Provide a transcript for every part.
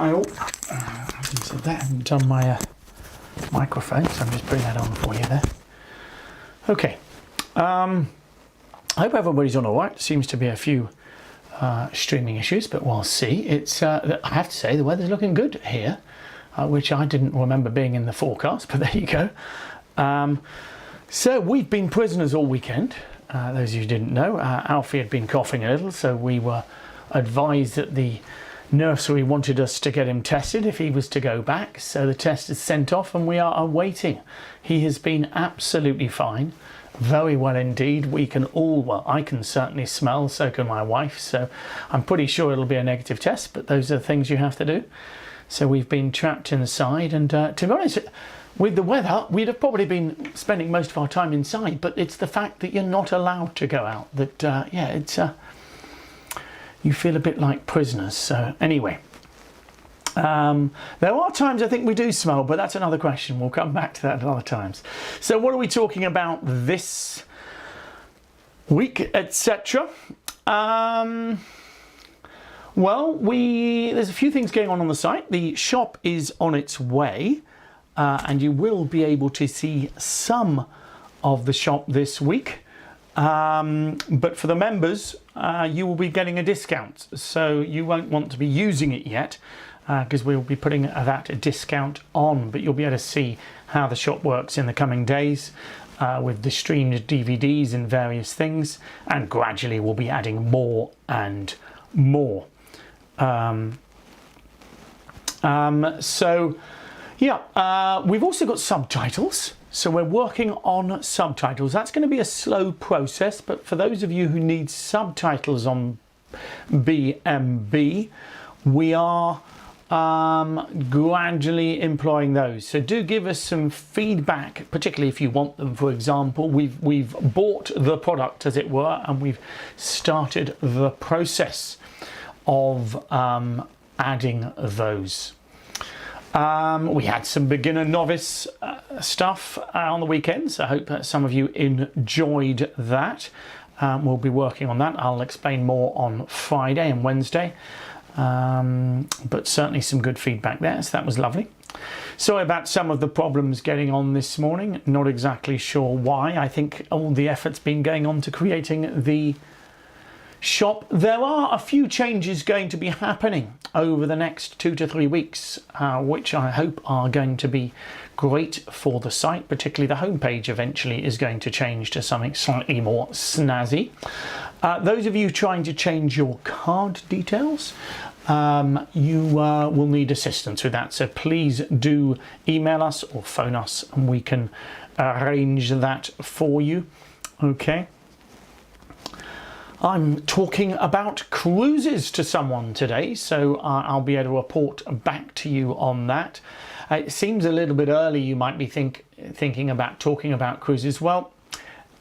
while. Having said that, I haven't done my microphone, so I'm just putting that on for you there. Okay. I hope everybody's on all right. Seems to be a few streaming issues, but we'll see. It's I have to say the weather's looking good here, which I didn't remember being in the forecast, but there you go. So we've been prisoners all weekend. Those of you who didn't know, Alfie had been coughing a little, so we were advised that the nursery wanted us to get him tested if he was to go back. So the test is sent off and we are awaiting. He has been absolutely fine, very well indeed. We can all, well, I can certainly smell, so can my wife. So I'm pretty sure it'll be a negative test, but those are the things you have to do. So we've been trapped inside, and to be honest, with the weather, we'd have probably been spending most of our time inside, but it's the fact that you're not allowed to go out that, yeah, it's, you feel a bit like prisoners. So anyway, there are times I think we do smell, but that's another question. We'll come back to that at other times. So what are we talking about this week, etc.? Well, there's a few things going on the site. The shop is on its way. And you will be able to see some of the shop this week, but for the members you will be getting a discount, so you won't want to be using it yet because we'll be putting that discount on, but you'll be able to see how the shop works in the coming days with the streamed DVDs and various things, and gradually we'll be adding more and more. Yeah, we've also got subtitles, so we're working on subtitles. That's going to be a slow process, but for those of you who need subtitles on BMB, we are gradually employing those. So do give us some feedback, particularly if you want them. For example, we've bought the product, as it were, and we've started the process of adding those. We had some beginner novice stuff on the weekend, so I hope that some of you enjoyed that. We'll be working on that. I'll explain more on Friday and Wednesday, but certainly some good feedback there, so that was lovely. Sorry about some of the problems getting on this morning, not exactly sure why. I think all the effort's been going on to creating the shop. There are a few changes going to be happening over the next 2 to 3 weeks, which I hope are going to be great for the site. Particularly the homepage eventually is going to change to something slightly more snazzy. Those of you trying to change your card details, you will need assistance with that, so please do email us or phone us and we can arrange that for you. Okay. I'm talking about cruises to someone today, so I'll be able to report back to you on that. It seems a little bit early, you might be thinking about talking about cruises. Well,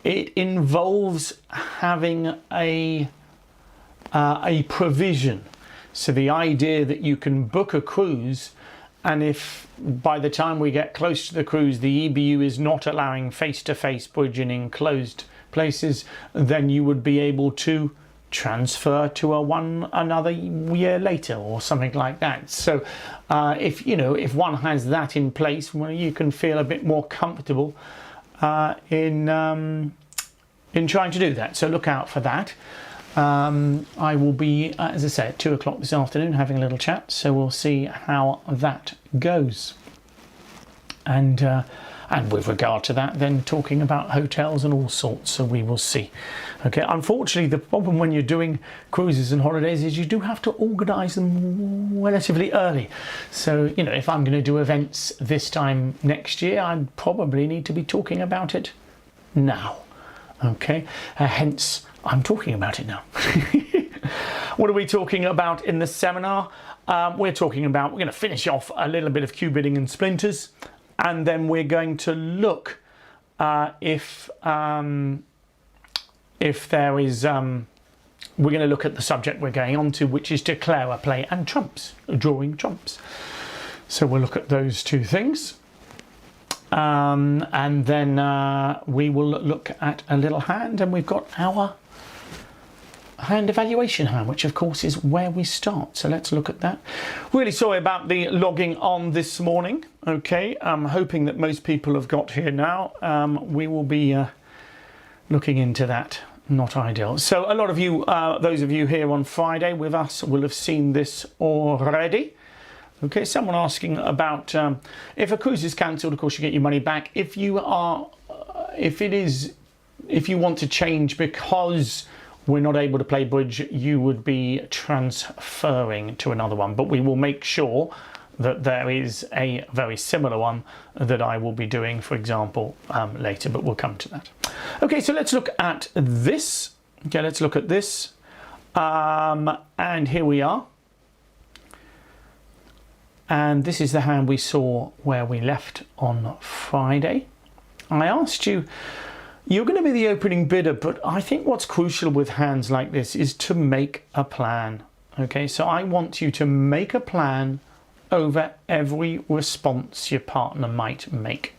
it involves having a provision. So the idea that you can book a cruise, and if by the time we get close to the cruise the EBU is not allowing face-to-face bridge in enclosed places, then you would be able to transfer to another year later or something like that. So if one has that in place, well, you can feel a bit more comfortable in trying to do that. So look out for that. I will be, as I say, at 2 o'clock this afternoon having a little chat, so we'll see how that goes. And with regard to that, then talking about hotels and all sorts, so we will see. Okay, unfortunately, the problem when you're doing cruises and holidays is you do have to organise them relatively early. So, if I'm going to do events this time next year, I'd probably need to be talking about it now. Okay, hence, I'm talking about it now. What are we talking about in the seminar? We're going to finish off a little bit of Q-bidding and splinters. And then we're going to look if there is, we're going to look at the subject we're going on to, which is Declar, a play, and trumps, drawing trumps. So we'll look at those two things. And then we will look at a little hand, and we've got our hand evaluation hand, which of course is where we start. So let's look at that. Really sorry about the logging on this morning. Okay, I'm hoping that most people have got here now. We will be looking into that. Not ideal. So a lot of you, those of you here on Friday with us, will have seen this already. Okay, someone asking about if a cruise is cancelled, of course you get your money back. If you want to change because we're not able to play bridge, you would be transferring to another one. But we will make sure that there is a very similar one that I will be doing, for example, later, but we'll come to that. Okay, so let's look at this. Okay, let's look at this. And here we are. And this is the hand we saw where we left on Friday. I asked you, you're going to be the opening bidder, but I think what's crucial with hands like this is to make a plan. Okay, so I want you to make a plan over every response your partner might make.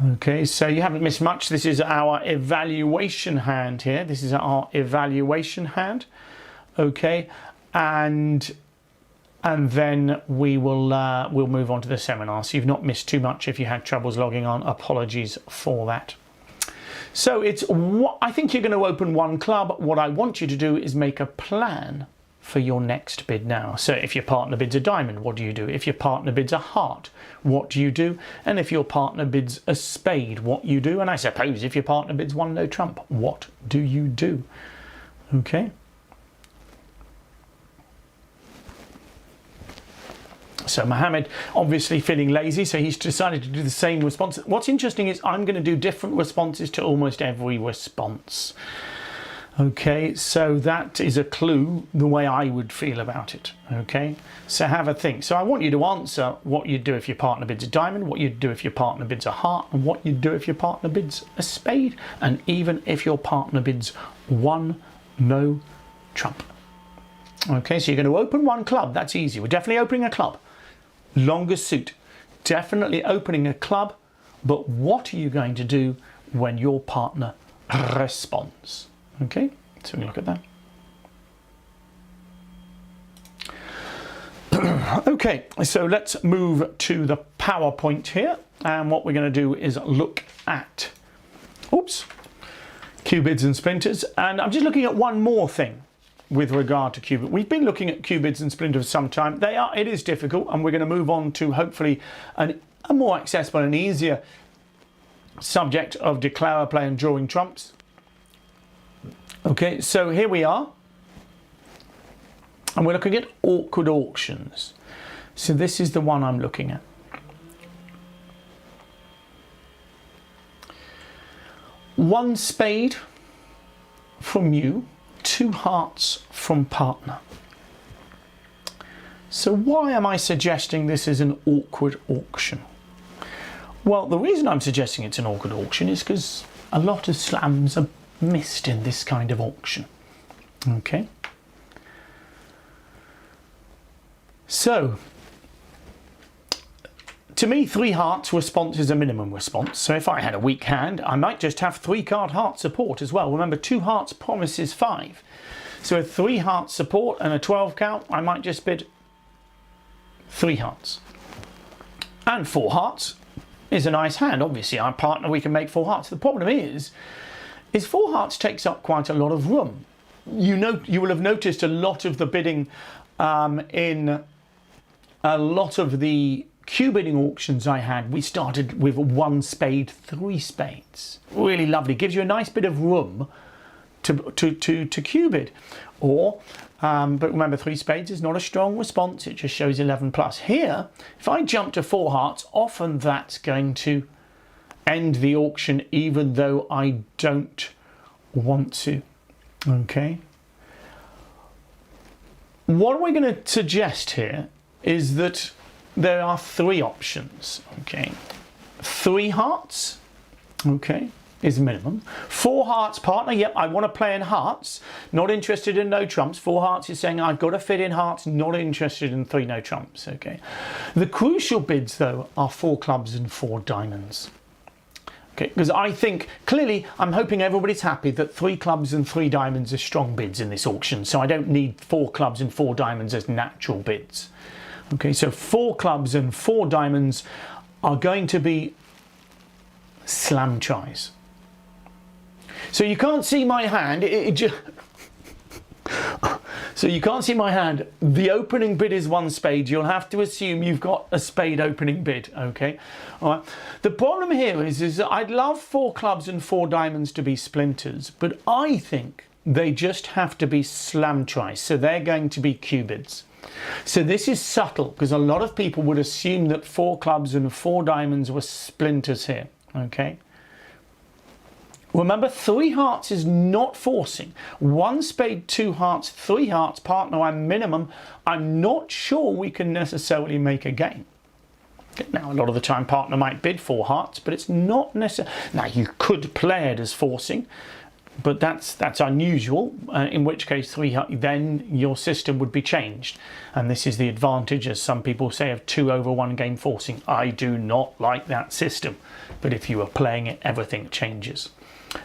Okay, so you haven't missed much. This is our evaluation hand here. This is our evaluation hand. Okay, and then we will we'll move on to the seminar. So you've not missed too much. If you had troubles logging on, apologies for that. So I think you're going to open one club. What I want you to do is make a plan for your next bid now. So if your partner bids a diamond, what do you do? If your partner bids a heart, what do you do? And if your partner bids a spade, what you do? And I suppose if your partner bids one no trump, what do you do? Okay. So Mohammed obviously feeling lazy, so he's decided to do the same response. What's interesting is I'm going to do different responses to almost every response. Okay, so that is a clue the way I would feel about it. Okay, so have a think. So I want you to answer what you'd do if your partner bids a diamond, what you'd do if your partner bids a heart, and what you'd do if your partner bids a spade, and even if your partner bids one no trump. Okay, so you're going to open one club. That's easy. We're definitely opening a club. Longest suit, definitely opening a club, but what are you going to do when your partner responds? Okay, so we look at that. Okay, so let's move to the PowerPoint here, and what we're going to do is look at cubids and splinters, and I'm just looking at one more thing with regard to cubid. We've been looking at cubids and splinters for some time. It is difficult, and we're going to move on to hopefully a more accessible and easier subject of Declar play and drawing trumps. Okay, so here we are, and we're looking at awkward auctions. So this is the one I'm looking at. One spade from you, two hearts from partner. So why am I suggesting this is an awkward auction? Well, the reason I'm suggesting it's an awkward auction is because a lot of slams are missed in this kind of auction. Okay. So, to me, three hearts response is a minimum response. So if I had a weak hand, I might just have 3-card heart support as well. Remember, 2 hearts promises 5. So a 3 heart support and a 12 count, I might just bid 3 hearts. And 4 hearts is a nice hand. Obviously, our partner, we can make 4 hearts. The problem is 4 hearts takes up quite a lot of room. You will have noticed a lot of the bidding in a lot of the cubidding auctions I had. We started with 1 spade, 3 spades. Really lovely. Gives you a nice bit of room to cubid. Or, but remember, 3 spades is not a strong response. It just shows 11 plus. Here, if I jump to 4 hearts, often that's going to end the auction even though I don't want to. Okay. What we're going to suggest here is that there are 3 options. Okay. 3 hearts, okay, is minimum. 4 hearts partner, yep, I want to play in hearts, not interested in no trumps. 4 hearts is saying I've got to fit in hearts, not interested in 3 no trumps. Okay. The crucial bids though are 4 clubs and 4 diamonds. Okay, because I think, clearly, I'm hoping everybody's happy that 3 clubs and 3 diamonds are strong bids in this auction. So I don't need 4 clubs and 4 diamonds as natural bids. Okay, so 4 clubs and 4 diamonds are going to be slam tries. So you can't see my hand. So you can't see my hand. The opening bid is 1 spade. You'll have to assume you've got a spade opening bid, okay? All right. The problem here is that I'd love 4 clubs and 4 diamonds to be splinters, but I think they just have to be slam tries. So they're going to be Q bids. So this is subtle because a lot of people would assume that 4 clubs and 4 diamonds were splinters here, okay? Remember, 3 hearts is not forcing. 1 spade, 2 hearts, 3 hearts, partner and minimum. I'm not sure we can necessarily make a game. Now, a lot of the time partner might bid 4 hearts, but it's not necessary. Now, you could play it as forcing, but that's unusual, in which case 3 hearts, then your system would be changed. And this is the advantage, as some people say, of 2 over 1 game forcing. I do not like that system, but if you are playing it, everything changes.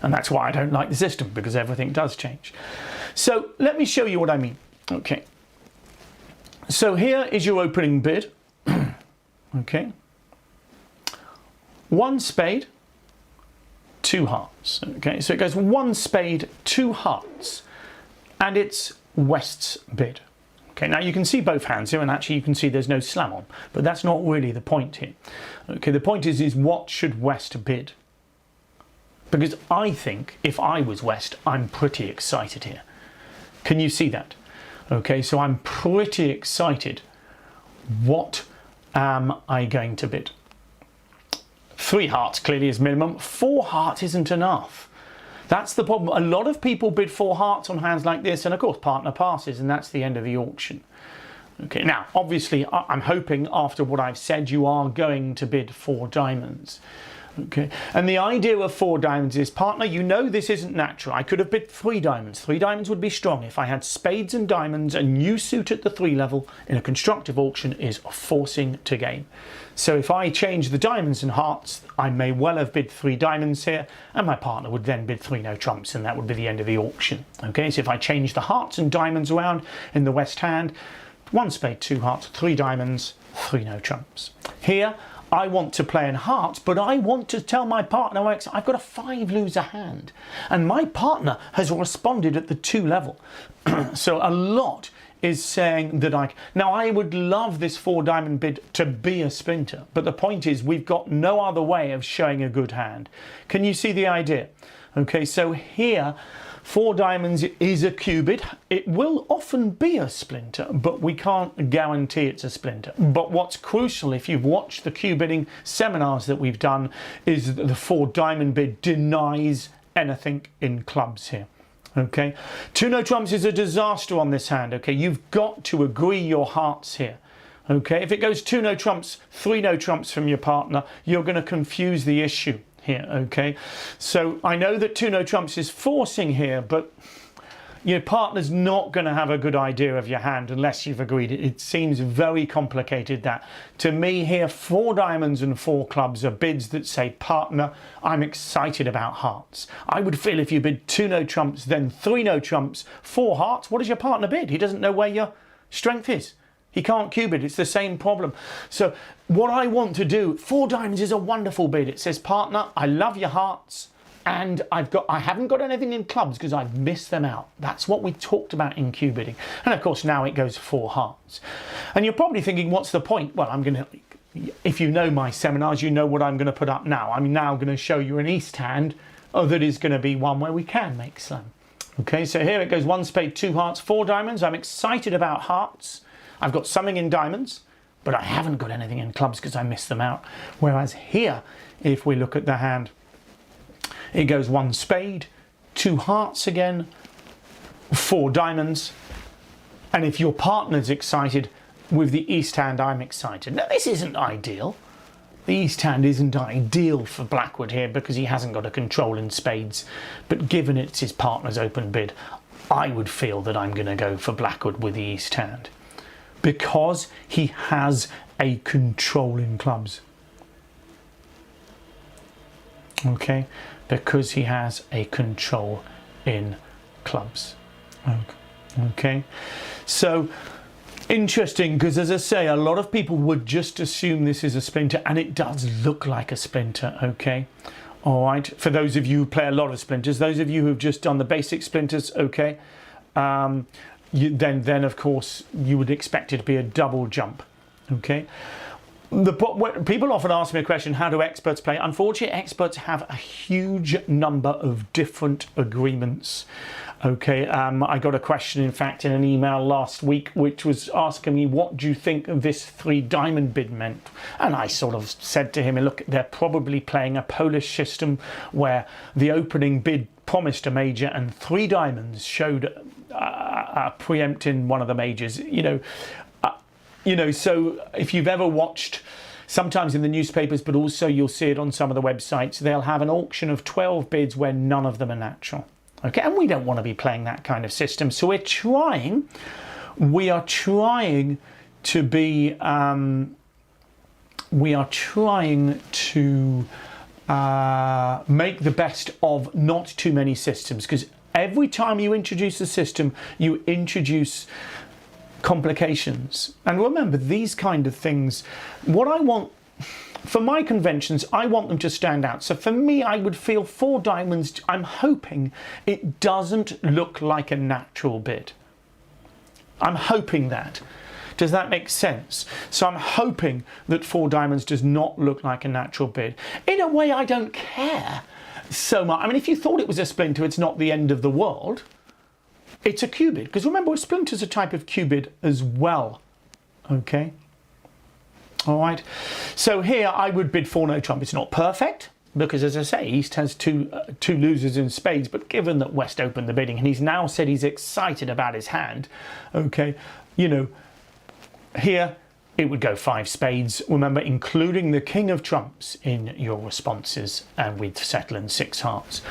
And that's why I don't like the system, because everything does change. So let me show you what I mean. Okay. So here is your opening bid. Okay. 1 spade, 2 hearts. Okay. So it goes 1 spade, 2 hearts. And it's West's bid. Okay. Now you can see both hands here, and actually you can see there's no slam on. But that's not really the point here. Okay. The point is what should West bid? Because I think if I was West, I'm pretty excited here. Can you see that? Okay, so I'm pretty excited. What am I going to bid? 3 hearts clearly is minimum. 4 hearts isn't enough. That's the problem. A lot of people bid 4 hearts on hands like this, and of course partner passes, and that's the end of the auction. Okay, now obviously I'm hoping after what I've said you are going to bid 4 diamonds. Okay, and the idea of 4 diamonds is, partner, you know this isn't natural. I could have bid 3 diamonds. 3 diamonds would be strong. If I had spades and diamonds, a new suit at the 3 level in a constructive auction is forcing to game. So if I change the diamonds and hearts, I may well have bid 3 diamonds here, and my partner would then bid 3 no trumps, and that would be the end of the auction. Okay, so if I change the hearts and diamonds around in the West hand, 1 spade, 2 hearts, 3 diamonds, 3 no trumps. Here, I want to play in hearts, but I want to tell my partner I've got a 5 loser hand. And my partner has responded at the 2 level. So a lot is saying that now I would love this 4 diamond bid to be a splinter, but the point is we've got no other way of showing a good hand. Can you see the idea? Okay, so here 4 diamonds is a Q bid. It will often be a splinter, but we can't guarantee it's a splinter. But what's crucial, if you've watched the Q bidding seminars that we've done, is that the 4 diamond bid denies anything in clubs here. Okay, 2 no trumps is a disaster on this hand. Okay, you've got to agree your hearts here. Okay, if it goes 2 no trumps, 3 no trumps from your partner, you're going to confuse the issue here. Okay, so I know that 2 no trumps is forcing here, but your partner's not going to have a good idea of your hand unless you've agreed it. It seems very complicated. That to me here, 4 diamonds and 4 clubs are bids that say, partner, I'm excited about hearts. I would feel if you bid 2 no trumps, then 3 no trumps, 4 hearts, what does your partner bid? He doesn't know where your strength is. He can't Q bid. It's the same problem. So what I want to do, 4 diamonds is a wonderful bid. It says, partner, I love your hearts, and I haven't got anything in clubs because I've missed them out. That's what we talked about in Q bidding. And of course now it goes 4 hearts. And you're probably thinking, what's the point? Well, if you know my seminars, you know what I'm going to put up now. I'm now going to show you an East hand that is going to be one where we can make slam. Okay, so here it goes 1 spade, 2 hearts, 4 diamonds. I'm excited about hearts. I've got something in diamonds, but I haven't got anything in clubs because I missed them out. Whereas here, if we look at the hand, it goes 1 spade, 2 hearts again, 4 diamonds. And if your partner's excited with the East hand, I'm excited. Now, this isn't ideal. The East hand isn't ideal for Blackwood here because he hasn't got a control in spades. But given it's his partner's open bid, I would feel that I'm going to go for Blackwood with the East hand, because he has a control in clubs. okay, because he has a control in clubs. Okay, so interesting, because as I say, a lot of people would just assume this is a splinter, and it does look like a splinter. Okay, all right, for those of you who play a lot of splinters, those of you who've just done the basic splinters, okay, then of course you would expect it to be a double jump. Okay, people often ask me a question, how do experts play? Unfortunately, experts have a huge number of different agreements. Okay, I got a question, in fact, in an email last week, which was asking me, what do you think this 3 diamond bid meant? And I sort of said to him, look, they're probably playing a Polish system where the opening bid promised a major and 3 diamonds showed preempting one of the majors. So if you've ever watched, sometimes in the newspapers, but also you'll see it on some of the websites, they'll have an auction of 12 bids where none of them are natural. Okay, and we don't want to be playing that kind of system. So we are trying to be, make the best of not too many systems, because every time you introduce a system, you introduce complications. And remember, these kind of things, what I want for my conventions, I want them to stand out. So for me, I would feel 4 diamonds, I'm hoping it doesn't look like a natural bid. I'm hoping that. Does that make sense? So I'm hoping that 4 diamonds does not look like a natural bid. In a way, I don't care so much. I mean, if you thought it was a splinter, it's not the end of the world. It's a cubid, because remember, a splinter is a type of cubid as well. Okay. All right. So here I would bid 4 no trump. It's not perfect, because as I say, East has two losers in spades, but given that West opened the bidding and he's now said he's excited about his hand, okay, here it would go 5 spades, remember, including the king of trumps in your responses, and with settling 6 hearts.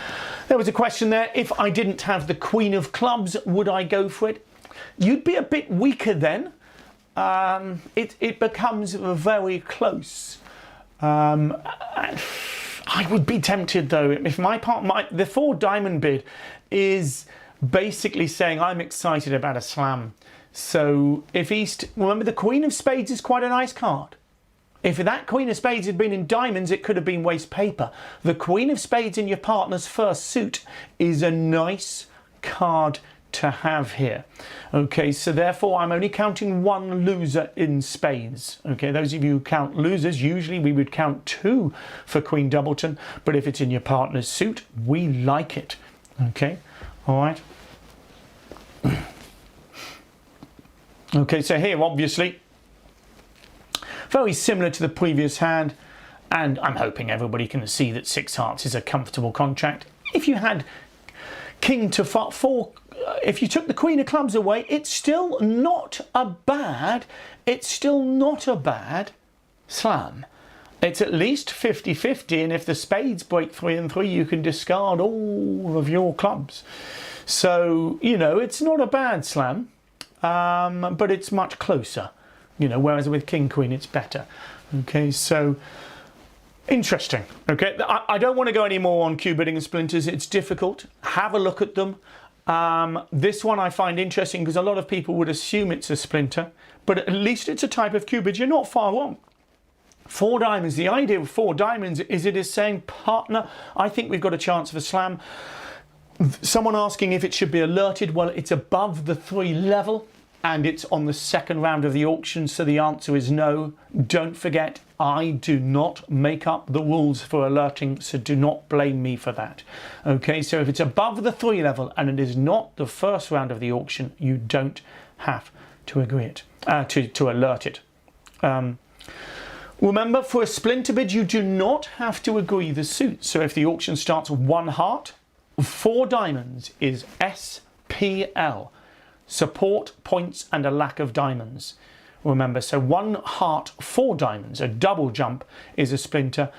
There was a question there, if I didn't have the queen of clubs, would I go for it? You'd be a bit weaker then. It becomes very close. I would be tempted though, if the 4 diamond bid is basically saying I'm excited about a slam. So if East, remember, the queen of spades is quite a nice card. If that queen of spades had been in diamonds, it could have been waste paper. The queen of spades in your partner's first suit is a nice card to have here. Okay, so therefore I'm only counting 1 loser in spades. Okay, those of you who count losers, usually we would count 2 for Queen Doubleton, but if it's in your partner's suit, we like it. Okay, all right. Okay, so here obviously very similar to the previous hand, and I'm hoping everybody can see that 6 hearts is a comfortable contract. If you had king to 4, if you took the queen of clubs away, it's still not a bad slam. It's at least 50-50, and if the spades break 3 and 3, you can discard all of your clubs. So, it's not a bad slam, but it's much closer, whereas with king queen it's better. Okay, so interesting. Okay, I don't want to go any more on cubidding and splinters. It's difficult. Have a look at them. This one I find interesting because a lot of people would assume it's a splinter, but at least it's a type of cubid. You're not far wrong. 4 diamonds. The idea of 4 diamonds is it is saying, partner, I think we've got a chance of a slam. Someone asking if it should be alerted. Well, it's above the 3 level and it's on the 2nd round of the auction, so the answer is no. Don't forget, I do not make up the rules for alerting, so do not blame me for that. Okay, so if it's above the 3 level and it is not the 1st round of the auction, you don't have to agree it, to alert it. Remember, for a splinter bid, you do not have to agree the suit. So if the auction starts 1 heart, 4 diamonds is SPL. Support, points, and a lack of diamonds. Remember, so 1 heart, 4 diamonds, a double jump is a splinter.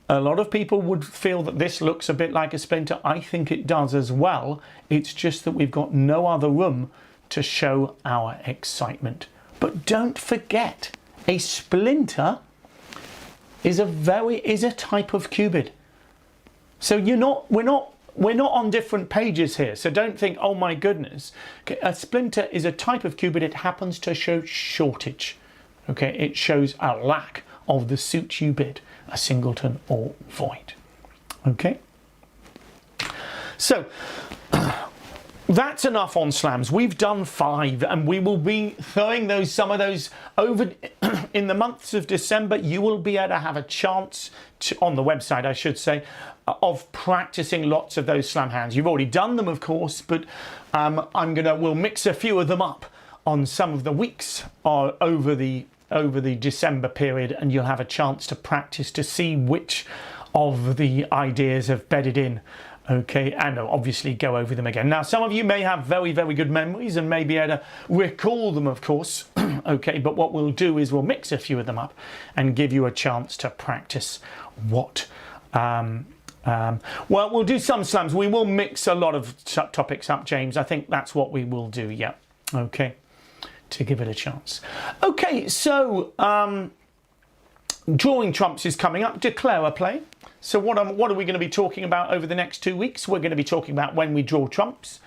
A lot of people would feel that this looks a bit like a splinter. I think it does as well. It's just that we've got no other room to show our excitement. But don't forget, a splinter is a type of cubid. So we're not on different pages here. So don't think, oh my goodness. Okay, a splinter is a type of cube, but it happens to show shortage. Okay, it shows a lack of the suit you bid, a singleton or void. Okay. So that's enough on slams. We've done 5, and we will be throwing some of those over in the months of December. You will be able to have a chance on the website, I should say, of practicing lots of those slam hands. You've already done them, of course, but we'll mix a few of them up on some of the weeks over the December period, and you'll have a chance to practice to see which of the ideas have bedded in. Okay, and obviously go over them again. Now, some of you may have very, very good memories and may be able to recall them, of course. Okay, but what we'll do is we'll mix a few of them up and give you a chance to practice what. Well, we'll do some slams. We will mix a lot of topics up, James. I think that's what we will do. Yeah. Okay, to give it a chance. Okay, so drawing trumps is coming up. Declare a play. So what are we going to be talking about over the next 2 weeks? We're going to be talking about when we draw trumps.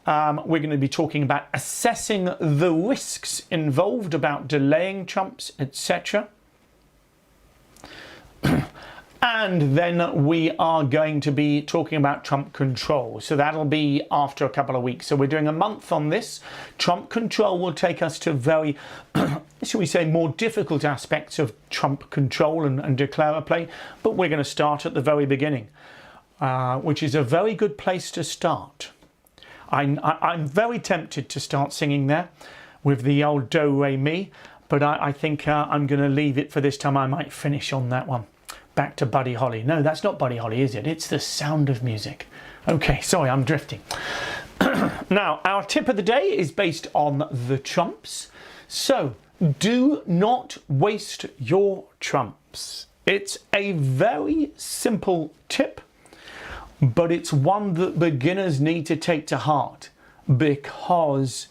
We're going to be talking about assessing the risks involved about delaying trumps, etc. And then we are going to be talking about trump control. So that'll be after a couple of weeks. So we're doing a month on this. Trump control will take us to very, shall we say, more difficult aspects of trump control and declare a play. But we're going to start at the very beginning, which is a very good place to start. I'm very tempted to start singing there with the old do, re, mi. But I think I'm going to leave it for this time. I might finish on that one. Back to Buddy Holly. No, that's not Buddy Holly, is it? It's The Sound of Music. Okay, sorry, I'm drifting. Now, our tip of the day is based on the trumps. So, do not waste your trumps. It's a very simple tip, but it's one that beginners need to take to heart, because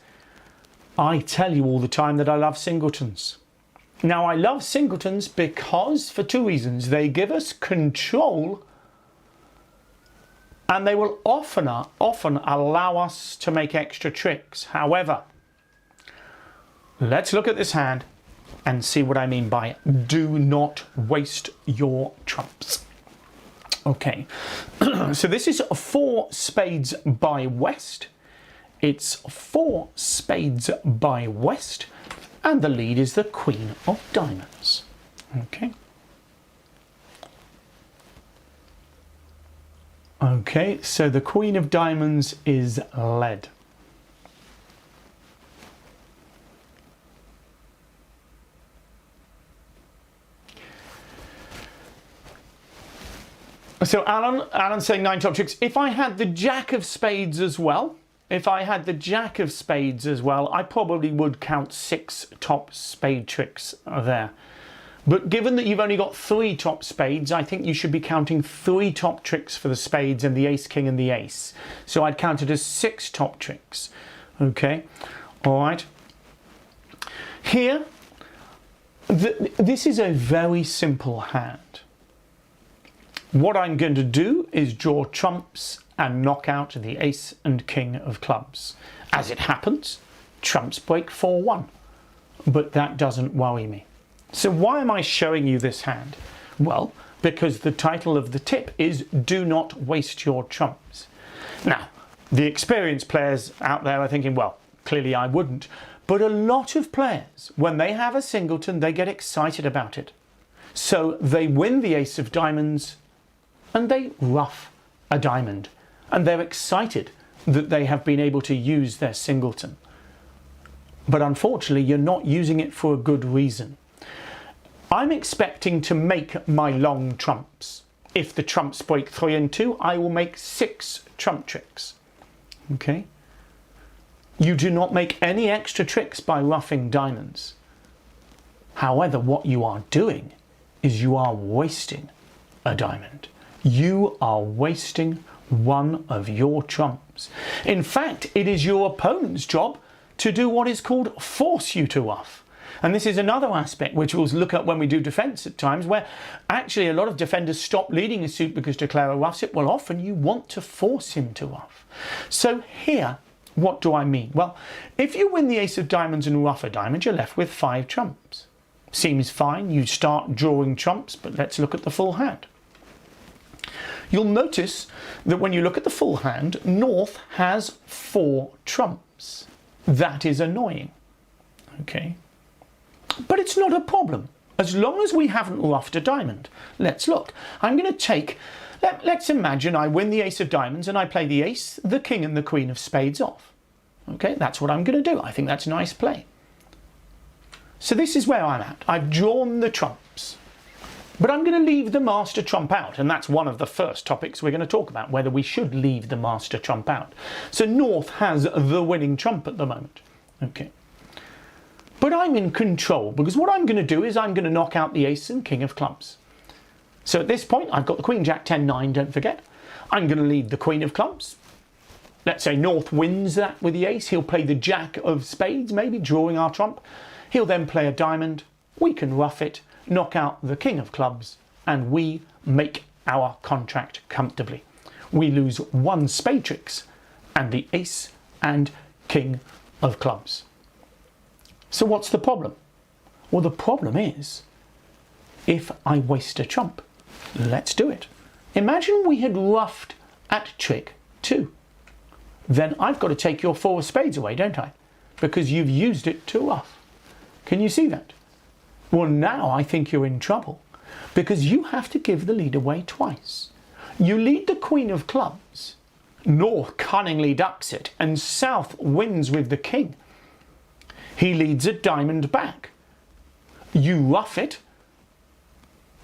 I tell you all the time that I love singletons. Now, I love singletons because, for 2 reasons. They give us control, and they will often allow us to make extra tricks. However, let's look at this hand and see what I mean by do not waste your trumps. Okay, so this is 4 spades by West. It's 4 spades by West. And the lead is the Queen of Diamonds. Okay. Okay, so the Queen of Diamonds is led. So Alan's saying 9 top tricks. If I had the Jack of Spades as well, I probably would count 6 top spade tricks there. But given that you've only got 3 top spades, I think you should be counting 3 top tricks for the spades and the ace, king and the ace. So I'd count it as 6 top tricks. Okay, all right. Here, this is a very simple hand. What I'm going to do is draw trumps and knock out the ace and king of clubs. As it happens, trumps break 4-1, but that doesn't worry me. So why am I showing you this hand? Well, because the title of the tip is do not waste your trumps. Now, the experienced players out there are thinking, well, clearly I wouldn't, but a lot of players, when they have a singleton, they get excited about it. So they win the ace of diamonds and they ruff a diamond. And they're excited that they have been able to use their singleton. But unfortunately, you're not using it for a good reason. I'm expecting to make my long trumps. If the trumps break 3 and 2, I will make 6 trump tricks. Okay? You do not make any extra tricks by ruffing diamonds. However, what you are doing is you are wasting a diamond. You are wasting one of your trumps. In fact, it is your opponent's job to do what is called force you to ruff. And this is another aspect which we'll look at when we do defence at times, where actually a lot of defenders stop leading a suit because Declar roughs it. Well, often you want to force him to rough. So here, what do I mean? Well, if you win the ace of diamonds and rough a diamond, you're left with 5 trumps. Seems fine, you start drawing trumps, but let's look at the full hand. You'll notice that when you look at the full hand, North has 4 trumps. That is annoying, okay? But it's not a problem, as long as we haven't roughed a diamond. Let's look. I'm going to take, let's imagine I win the ace of diamonds and I play the ace, the king and the queen of spades off. Okay, that's what I'm going to do. I think that's a nice play. So this is where I'm at. I've drawn the trumps. But I'm going to leave the master trump out, and that's one of the first topics we're going to talk about, whether we should leave the master trump out. So North has the winning trump at the moment. Okay. But I'm in control, because what I'm going to do is I'm going to knock out the ace and king of clubs. So at this point, I've got the queen, jack, 10, 9, don't forget. I'm going to lead the queen of clubs. Let's say North wins that with the ace. He'll play the jack of spades, maybe, drawing our trump. He'll then play a diamond. We can rough it, knock out the king of clubs, and we make our contract comfortably. We lose 1 spade tricks and the ace and king of clubs. So what's the problem? Well, the problem is if I waste a trump. Let's do it. Imagine we had roughed at trick 2. Then I've got to take your 4 of spades away, don't I? Because you've used it to rough. Can you see that? Well, now I think you're in trouble, because you have to give the lead away twice. You lead the queen of clubs, North cunningly ducks it, and South wins with the king. He leads a diamond back. You rough it,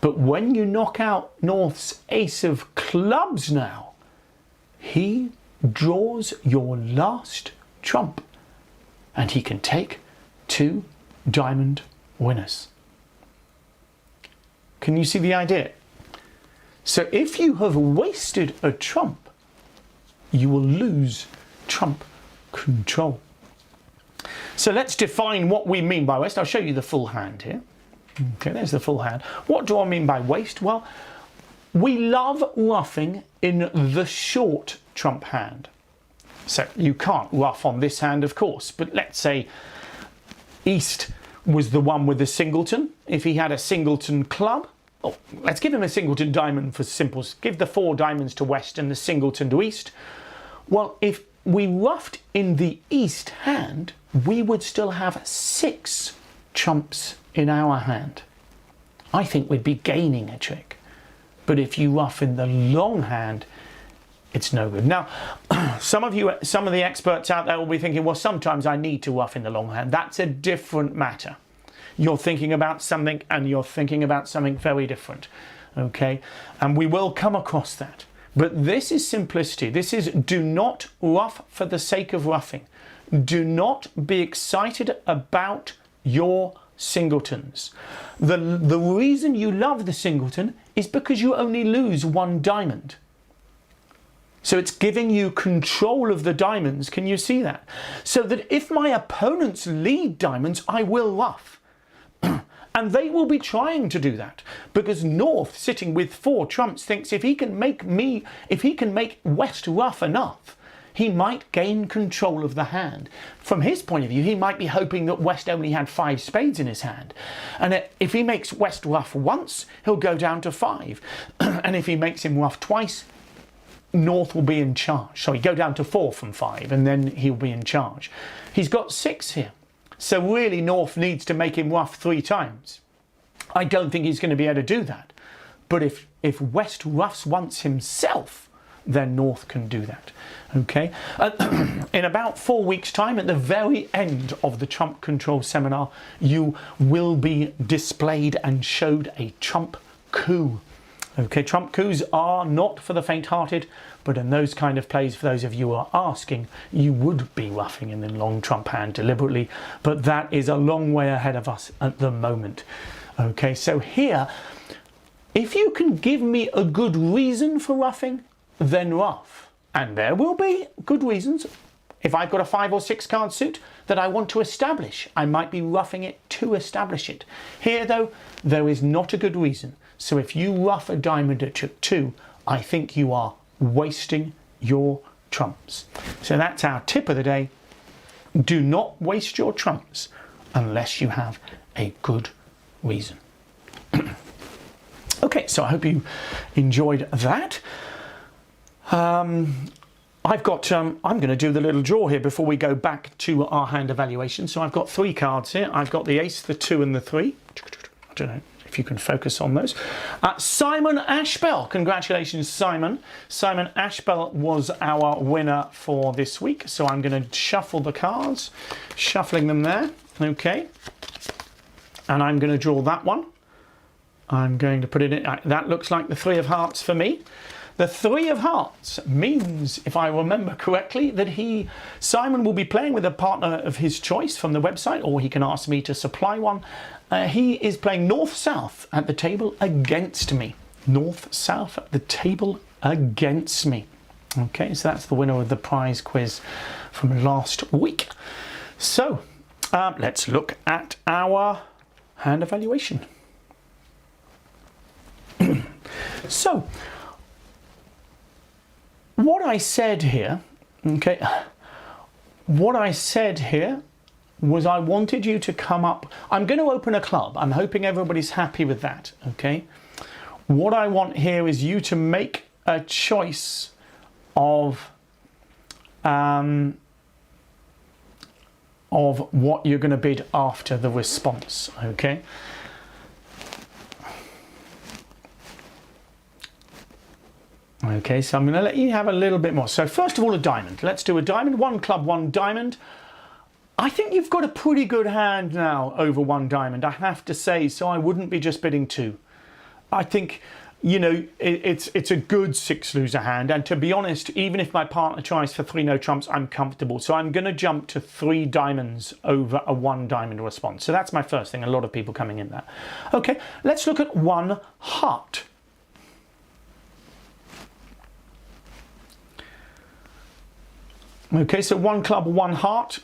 but when you knock out North's ace of clubs now, he draws your last trump, and he can take 2 diamond winners. Can you see the idea? So if you have wasted a trump, you will lose trump control. So let's define what we mean by waste. I'll show you the full hand here. Okay, there's the full hand. What do I mean by waste? Well, we love roughing in the short trump hand. So you can't rough on this hand, of course, but let's say East was the one with the singleton. If he had a singleton club, oh, let's give him a singleton diamond for simples. Give the 4 diamonds to West and the singleton to East. Well, if we roughed in the East hand, we would still have 6 trumps in our hand. I think we'd be gaining a trick. But if you rough in the long hand, it's no good. Now, some of the experts out there will be thinking, well, sometimes I need to rough in the long hand. That's a different matter. You're thinking about something and you're thinking about something very different. Okay? And we will come across that. But this is simplicity. This is do not rough for the sake of roughing. Do not be excited about your singletons. The reason you love the singleton is because you only lose 1 diamond. So it's giving you control of the diamonds. Can you see that? So that if my opponents lead diamonds, I will rough. And they will be trying to do that, because North, sitting with 4 trumps, thinks if he can make West rough enough, he might gain control of the hand. From his point of view, he might be hoping that West only had 5 spades in his hand. And if he makes West rough once, he'll go down to 5. And if he makes him rough twice, North will be in charge. So he'll go down to 4 from 5, and then he'll be in charge. He's got 6 here. So really North needs to make him rough 3 times. I don't think he's going to be able to do that. But if West roughs once himself, then North can do that. Okay? In about 4 weeks' time, at the very end of the Trump Control Seminar, you will be displayed and showed a Trump coup. Okay, Trump coups are not for the faint-hearted, but in those kind of plays, for those of you who are asking, you would be roughing in the long trump hand deliberately, but that is a long way ahead of us at the moment. Okay, so here, if you can give me a good reason for roughing, then rough. And there will be good reasons. If I've got a 5 or 6 card suit, that I want to establish. I might be ruffing it to establish it. Here though, there is not a good reason. So if you ruff a diamond at Chook 2, I think you are wasting your trumps. So that's our tip of the day. Do not waste your trumps unless you have a good reason. Okay, so I hope you enjoyed that. I'm going to do the little draw here before we go back to our hand evaluation. So I've got 3 cards here. I've got the ace, the 2 and the 3. I don't know if you can focus on those. Simon Ashbell, congratulations Simon. Simon Ashbell was our winner for this week. So I'm going to shuffle the cards, shuffling them there. Okay. And I'm going to draw that one. I'm going to put it in. That looks like the 3 of hearts for me. The 3 of hearts means, if I remember correctly, that Simon will be playing with a partner of his choice from the website, or he can ask me to supply one. He is playing north-south at the table against me. North-south at the table against me. Okay, so that's the winner of the prize quiz from last week. So let's look at our hand evaluation. So, what I said here, okay, what I said here was I wanted you to come up. I'm going to open a club. I'm hoping everybody's happy with that, okay? What I want here is you to make a choice of what you're going to bid after the response, okay? Okay, so I'm going to let you have a little bit more. So first of all, a diamond. Let's do a diamond. 1 club, 1 diamond. I think you've got a pretty good hand now over 1 diamond, I have to say, so I wouldn't be just bidding 2. I think, you know, it's a good 6 loser hand, and to be honest, even if my partner tries for 3 no trumps, I'm comfortable. So I'm going to jump to 3 diamonds over a 1 diamond response. So that's my first thing. A lot of people coming in there. Okay, let's look at 1 heart. Okay, so 1 club, 1 heart.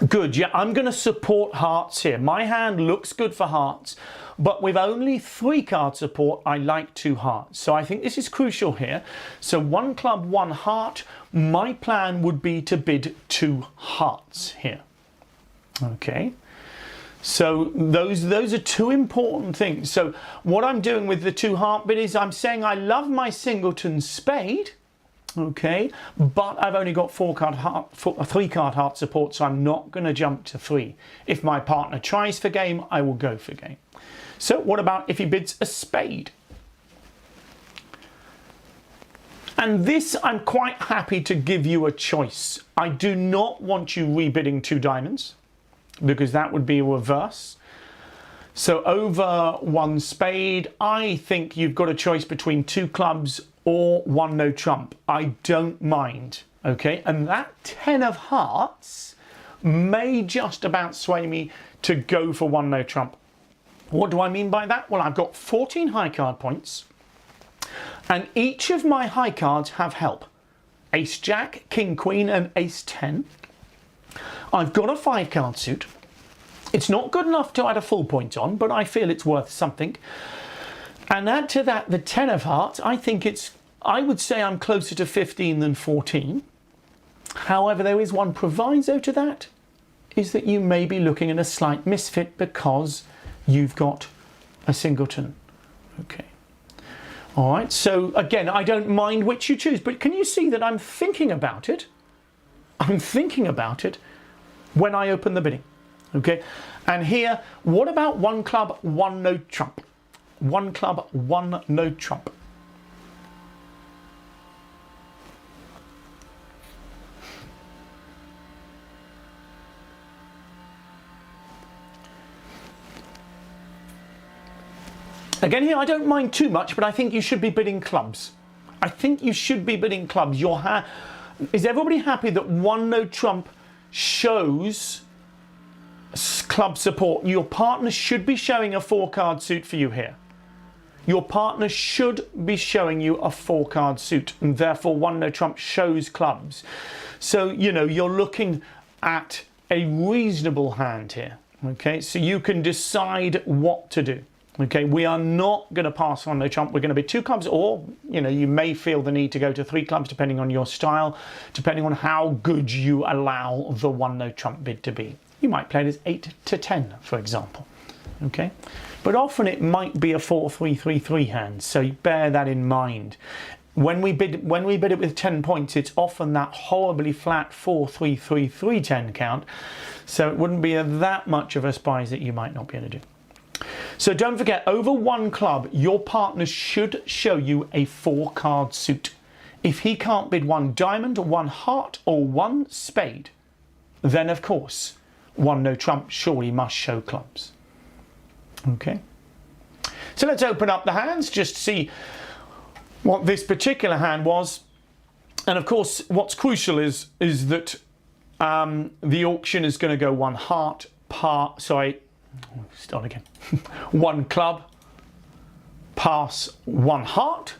Good, yeah, I'm going to support hearts here. My hand looks good for hearts, but with only 3 card support, I like 2 hearts. So I think this is crucial here. So 1 club, 1 heart. My plan would be to bid 2 hearts here. Okay. So those are 2 important things. So what I'm doing with the 2 heart bid is I'm saying I love my singleton spade. Okay, but I've only got 3 card heart support, so I'm not going to jump to 3. If my partner tries for game, I will go for game. So what about if he bids a spade? And this, I'm quite happy to give you a choice. I do not want you rebidding 2 diamonds, because that would be a reverse. So over 1 spade, I think you've got a choice between 2 clubs or 1 no trump. I don't mind, okay? And that 10 of hearts may just about sway me to go for 1 no trump. What do I mean by that? Well, I've got 14 high card points, and each of my high cards have help. Ace jack, king queen, and ace 10. I've got a 5 card suit. It's not good enough to add a full point on, but I feel it's worth something. And add to that the 10 of hearts. I would say I'm closer to 15 than 14. However, there is one proviso to that, is that you may be looking at a slight misfit because you've got a singleton. Okay. All right. So again, I don't mind which you choose, but can you see that I'm thinking about it? I'm thinking about it when I open the bidding. Okay. And here, what about 1 club, 1 no trump? 1 club, 1 no trump. Again here, I don't mind too much, but I think you should be bidding clubs. I think you should be bidding clubs. Is everybody happy that 1 no trump shows club support? Your partner should be showing a 4 card suit for you here. your partner should be showing you a 4-card suit, and therefore 1 no trump shows clubs. So, you know, you're looking at a reasonable hand here. Okay, so you can decide what to do. Okay, we are not going to pass on no trump. We're going to be 2 clubs, or, you know, you may feel the need to go to 3 clubs depending on your style, depending on how good you allow the 1 no trump bid to be. You might play it as 8 to 10, for example. Okay, but often it might be a 4-3-3-3 hand, so bear that in mind. When we bid it with 10 points, it's often that horribly flat 4-3-3-3-10 count, so it wouldn't be that much of a surprise that you might not be able to do. So don't forget, over 1 club, your partner should show you a 4-card suit. If he can't bid 1 diamond, 1 heart, or 1 spade, then of course 1 no trump surely must show clubs. Okay, so let's open up the hands just to see what this particular hand was. And of course, what's crucial is that the auction is going to go 1 heart, start again. 1 club, pass 1 heart.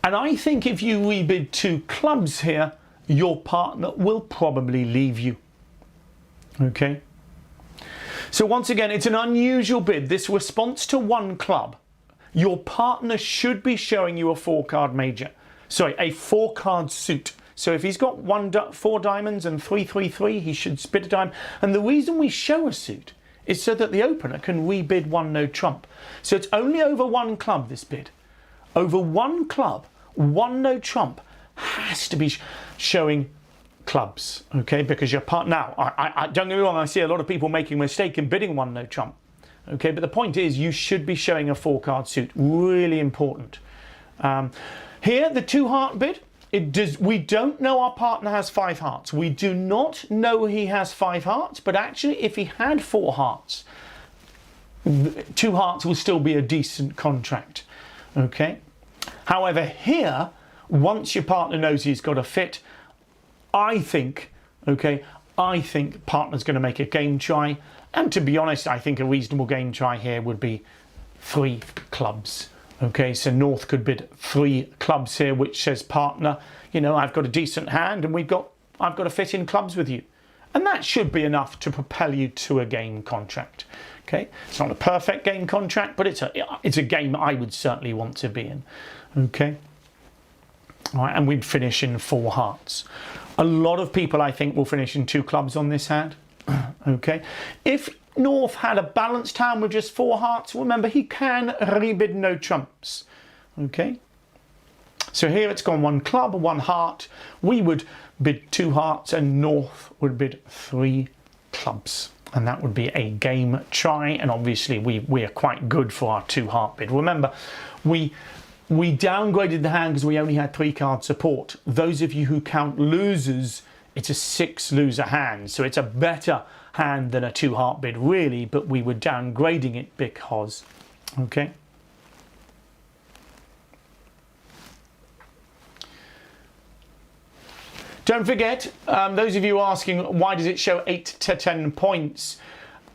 And I think if you rebid 2 clubs here, your partner will probably leave you. Okay. So once again, it's an unusual bid. This response to 1 club, your partner should be showing you a 4-card major. Sorry, a 4-card suit. So if he's got 4 diamonds and 3-3-3, he should bid a diamond. And the reason we show a suit is so that the opener can rebid 1 no trump. So it's only over 1 club, this bid. Over 1 club, 1 no trump has to be showing clubs, okay? Because your partner, now, I don't get me wrong, I see a lot of people making a mistake in bidding 1 no trump, okay? But the point is, you should be showing a 4-card suit. Really important. Here, the 2 heart bid, we don't know our partner has 5 hearts. We do not know he has 5 hearts, but actually if he had 4 hearts, 2 hearts will still be a decent contract, okay? However, here, once your partner knows he's got a fit, I think partner's going to make a game try. And to be honest, I think a reasonable game try here would be 3 clubs. Okay, so North could bid 3 clubs here, which says, partner, you know, I've got a decent hand and I've got to fit in clubs with you. And that should be enough to propel you to a game contract. Okay, it's not a perfect game contract, but it's a game I would certainly want to be in. Okay, all right, and we'd finish in 4 hearts. A lot of people, I think, will finish in 2 clubs on this hand. Okay, if North had a balanced hand with just 4 hearts, remember he can rebid no trumps. Okay, so here it's gone 1 club, 1 heart. We would bid 2 hearts and North would bid 3 clubs. And that would be a game try. And obviously we are quite good for our 2 heart bid. Remember, we downgraded the hand because we only had 3 card support. Those of you who count losers, it's a 6 loser hand. So it's a better hand than a 2 heart bid really, but we were downgrading it because, okay. Don't forget, those of you asking why does it show 8 to 10 points,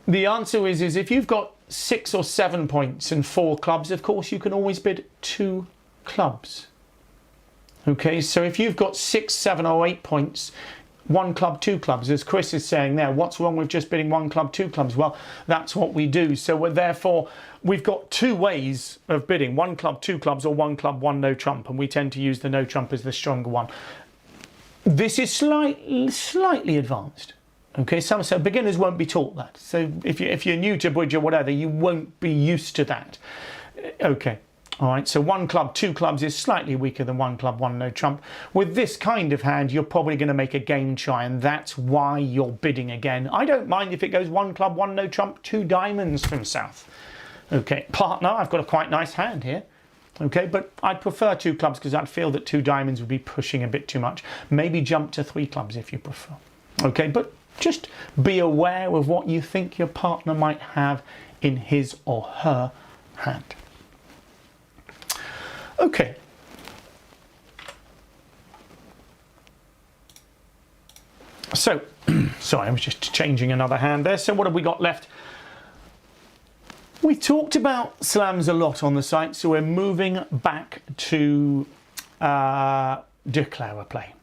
the answer is if you've got 6 or 7 points and 4 clubs, of course you can always bid 2 clubs. Okay, so if you've got 6, 7 or 8 points, 1 club, 2 clubs, as Chris is saying there, what's wrong with just bidding 1 club, 2 clubs? Well, that's what we do. So we've got 2 ways of bidding, 1 club, 2 clubs, or 1 club, 1 no trump, and we tend to use the no trump as the stronger one. This is slightly advanced. Okay, so beginners won't be taught that. So if you're new to bridge or whatever, you won't be used to that. Okay, all right. So 1 club, 2 clubs is slightly weaker than 1 club, 1 no trump. With this kind of hand, you're probably going to make a game try, and that's why you're bidding again. I don't mind if it goes 1 club, 1 no trump, 2 diamonds from South. Okay, partner, I've got a quite nice hand here. Okay, but I'd prefer 2 clubs because I'd feel that 2 diamonds would be pushing a bit too much. Maybe jump to 3 clubs if you prefer. Okay, but just be aware of what you think your partner might have in his or her hand. Okay. So, sorry, I was just changing another hand there. So what have we got left? We talked about slams a lot on the site, so we're moving back to Declar play.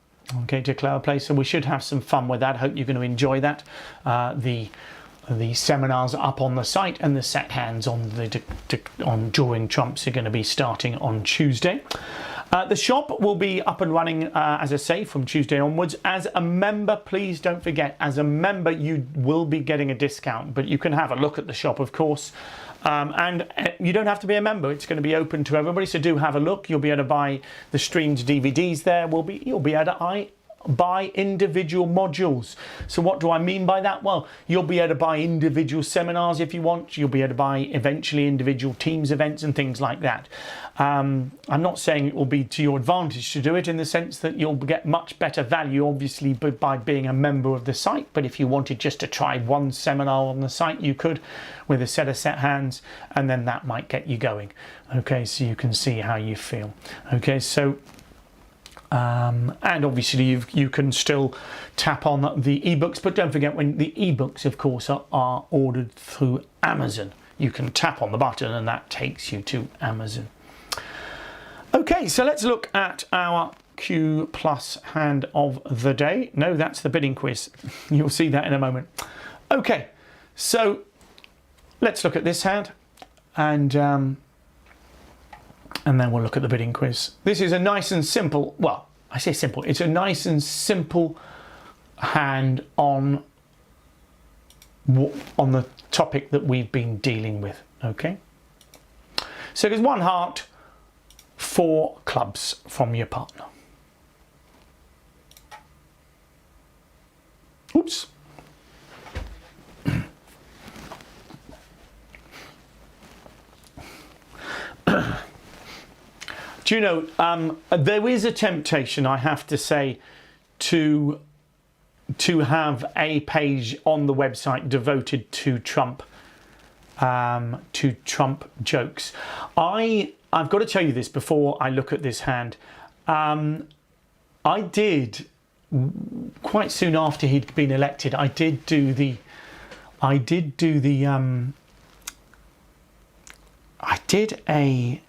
Okay, Declar play. So we should have some fun with that. Hope you're going to enjoy that. The seminars up on the site and the set hands on on drawing trumps are going to be starting on Tuesday. The shop will be up and running, as I say, from Tuesday onwards. As a member, please don't forget, as a member you will be getting a discount, but you can have a look at the shop, of course. And you don't have to be a member. It's going to be open to everybody, so do have a look. You'll be able to buy the streamed DVDs there. You'll be able to buy individual modules. So what do I mean by that? Well, you'll be able to buy individual seminars if you want. You'll be able to buy eventually individual teams events and things like that. I'm not saying it will be to your advantage to do it, in the sense that you'll get much better value obviously by being a member of the site, but if you wanted just to try one seminar on the site, you could, with a set of set hands, and then that might get you going. Okay, so you can see how you feel. Okay, so and obviously you can still tap on the ebooks, but don't forget, when the ebooks of course are ordered through Amazon, you can tap on the button and that takes you to Amazon. Okay, so let's look at our Q plus hand of the day. No, that's the bidding quiz. You'll see that in a moment. Okay, so let's look at this hand, and then we'll look at the bidding quiz. This is a nice and simple, well, I say simple, it's a nice and simple hand on the topic that we've been dealing with, okay? So there's 1 heart, 4 clubs from your partner. Oops. Do you know, there is a temptation, I have to say, to have a page on the website devoted to Trump jokes. I've got to tell you this before I look at this hand. I did, quite soon after he'd been elected, I did a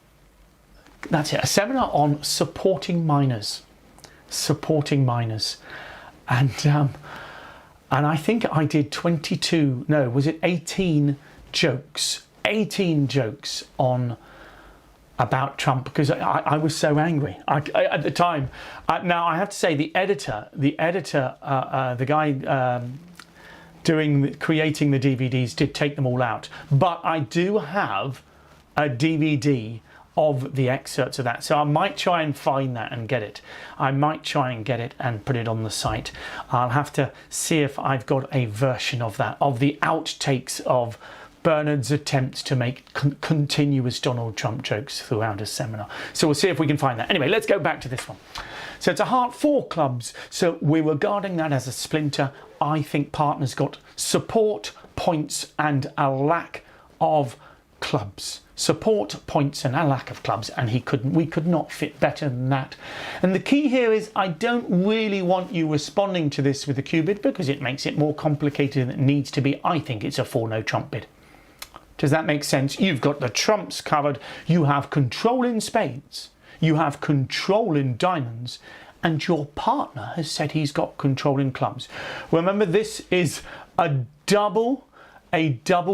seminar on supporting minors, and I think I did 18 jokes on about Trump, because I was so angry at the time. Now I have to say, the editor, the guy creating the DVDs did take them all out, but I do have a DVD of the excerpts of that, so I might try and find that and get it. I might try and get it and put it on the site. I'll have to see if I've got a version of that, of the outtakes of Bernard's attempts to make continuous Donald Trump jokes throughout a seminar. So we'll see if we can find that. Anyway, let's go back to this one. So it's a heart, 4 clubs, so we're regarding that as a splinter. I think partner's got support, points and a lack of clubs. Support, points and a lack of clubs, and we could not fit better than that. And the key here is, I don't really want you responding to this with a Q bid, because it makes it more complicated than it needs to be. I think it's a 4 no trump bid. Does that make sense? You've got the trumps covered, you have control in spades, you have control in diamonds, and your partner has said he's got control in clubs. Remember, this is a double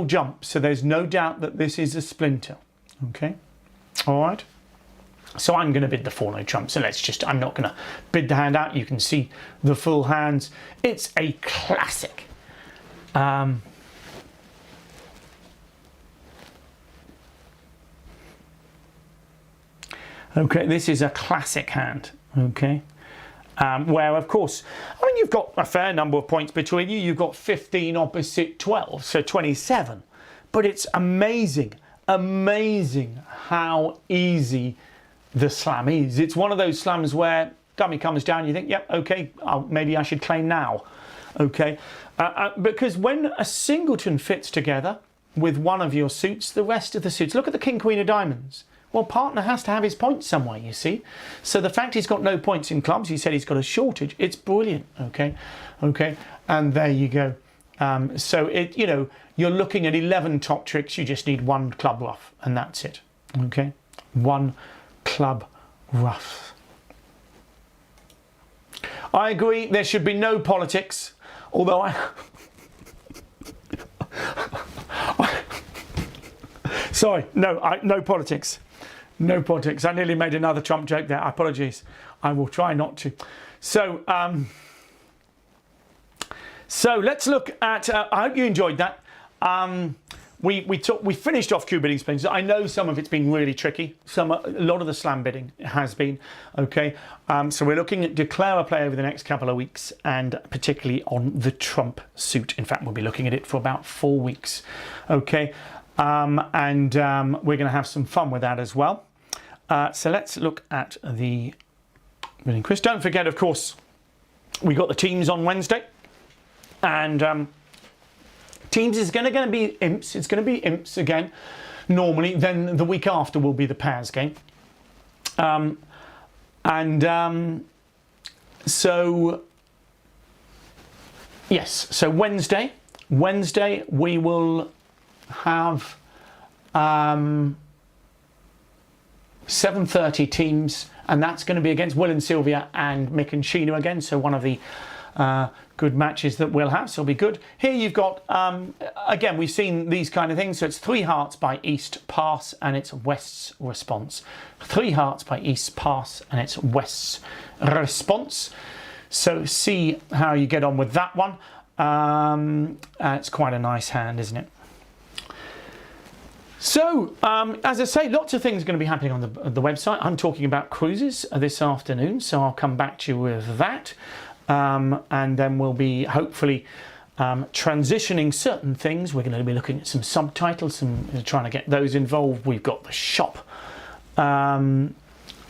jump, so there's no doubt that this is a splinter. Okay, all right, so I'm going to bid the 4 no trump. So I'm not going to bid the hand out. You can see the full hands. It's a classic. Okay, this is a classic hand. Okay, where of course, I mean, you've got a fair number of points between you. You've got 15 opposite 12, so 27. But it's amazing how easy the slam is. It's one of those slams where dummy comes down, you think, yep, okay, maybe I should claim now. Okay, because when a singleton fits together with one of your suits, the rest of the suits, look at the king, queen of diamonds. Well, partner has to have his points somewhere, you see. So the fact he's got no points in clubs, he said he's got a shortage, it's brilliant, okay? Okay, and there you go. So you're looking at 11 top tricks. You just need one club rough, and that's it. Okay, one club rough. I agree. There should be no politics, although sorry, no politics. No politics. I nearly made another Trump joke there. Apologies. I will try not to. So let's look at. I hope you enjoyed that. We finished off Q bidding spins. I know some of it's been really tricky. A lot of the slam bidding has been. Okay. So we're looking at Declar play over the next couple of weeks, and particularly on the Trump suit. In fact, we'll be looking at it for about 4 weeks. Okay. We're going to have some fun with that as well. So let's look at the bidding quiz. Don't forget, of course, we got the teams on Wednesday, and teams is going to be imps. It's going to be imps again. Normally, then the week after will be the pairs game. So yes. So Wednesday we will have 7:30 teams, and that's going to be against Will and Sylvia and Mick and Sheena again. So one of the good matches that we'll have, so it'll be good. Here you've got, again, we've seen these kind of things. So it's 3 hearts by East pass, and it's West's response. 3 hearts by East pass, and it's West's response. So see how you get on with that one. It's quite a nice hand, isn't it? So, as I say, lots of things are going to be happening on the website. I'm talking about cruises this afternoon, so I'll come back to you with that. And then we'll be hopefully transitioning certain things. We're going to be looking at some subtitles and trying to get those involved. We've got the shop. So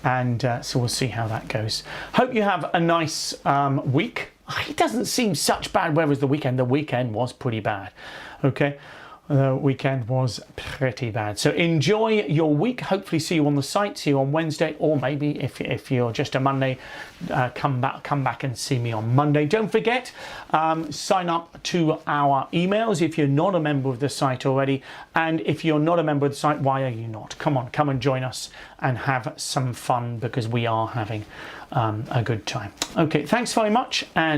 we'll see how that goes. Hope you have a nice week. It doesn't seem such bad weather as the weekend. The weekend was pretty bad. Okay. The weekend was pretty bad. So enjoy your week. Hopefully see you on the site, see you on Wednesday, or maybe if you're just a Monday, come back and see me on Monday. Don't forget, sign up to our emails if you're not a member of the site already. And if you're not a member of the site, why are you not? Come and join us and have some fun, because we are having a good time. Okay, thanks very much, and